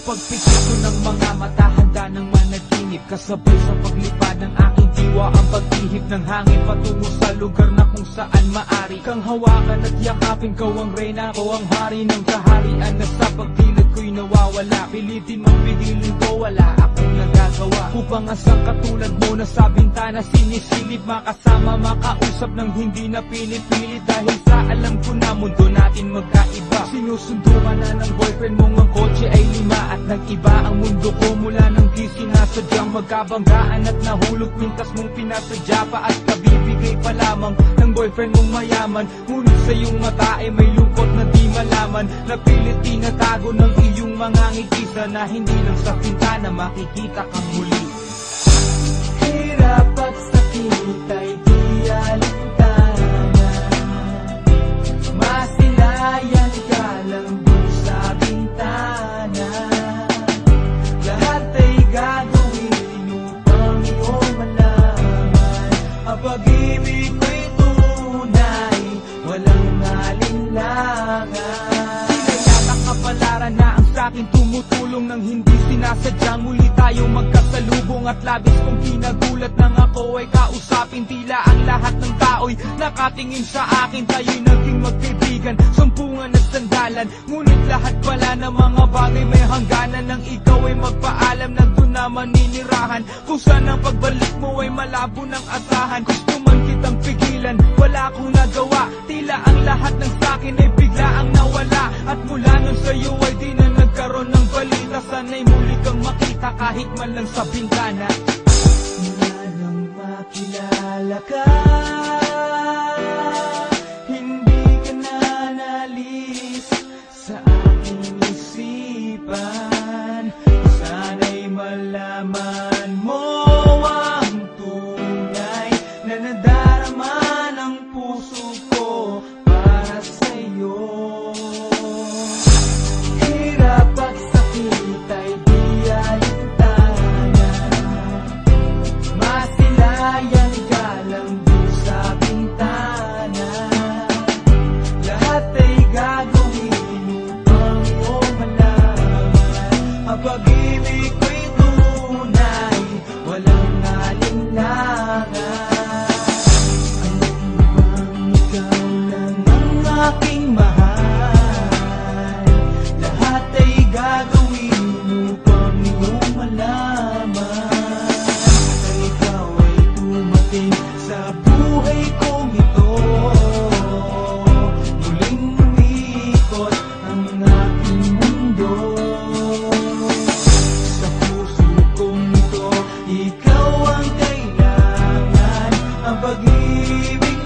pagpikit ko ng mga mata, handa ng managinip. Kasabay sa paglipad ng aking diwa, ang pag-ihip ng hangin patungo sa lugar na kung saan maari kang hawakan at yakapin. Ko ang reyna, ko ang hari ng kaharian na sa pagdilid ko'y nawawala. Pilitin mong pigilin ko, wala akong nagagawa upang asang katulad mo na sa bintana sinisilip. Makasama, makausap ng hindi na pinipilit, dahil sa alam ko na mundo natin magkaiba. Sinusundo ka na ng boyfriend mong ang kotse ay 5 at nag-iba ang mundo ko mula nang di sinasadyang magkabanggaan at nahulog kwintas mong pinasadya pa at kabibigay pa lamang ng boyfriend mong mayaman. Ngunit sa iyong mata ay may lungkot na di malaman, napilit tinatago ng iyong mga ngiti na hindi lang sa pintana makikita kang muli. Hirap at sakit ay di alintana, masilayan ka lang dun sa bintana. Lahat ay gagawin upang iyong malaman ang pag-ibig ko'y tunay, walang alinlangan. Sinayatang kapalaran na ang sa'kin tumutulong nang hindi sinasadyang muli tayong magkasalubong. At labis kong kinagulat nang ako ay kausapin, tila ang lahat ng tao'y nakatingin sa akin. Tayo'y naging magkaibigan, sumpungan at sandalan, ngunit lahat pala ng mga bagay may hangganan. Nang ikaw ay magpaalam, nandun na maninirahan, kung saan ang pagbalik mo ay malabo ng asahan. Gusto man kitang pigilan, wala akong nagawa, tila ang lahat ng sa'kin ay bigla ang nawala. At mula nun sa'yo ay di na nagkaroon ng balita, sana'y muli kang makita kahit man lang sa bintana. Mula nang makilala ka, hindi ka na nalis sa aking isipan. Sana'y malaman mo ang tunay na nadarama ng puso ko para sa'yo. Hirap at sakit ay di alintana, masilayan ka lang dun sa bintana. Lahat ay gagawin upang iyong malaman ang pag-ibig ko'y tunay, walang alinlangan. Anong bang ikaw lang ang aking mahal, lahat ay gagawin upang iyong malaman na ikaw ay dumating sa buhay kong ito. Muling umikot ang aking mundo, sa puso kong ito ikaw ang kailangan, ang pag-ibig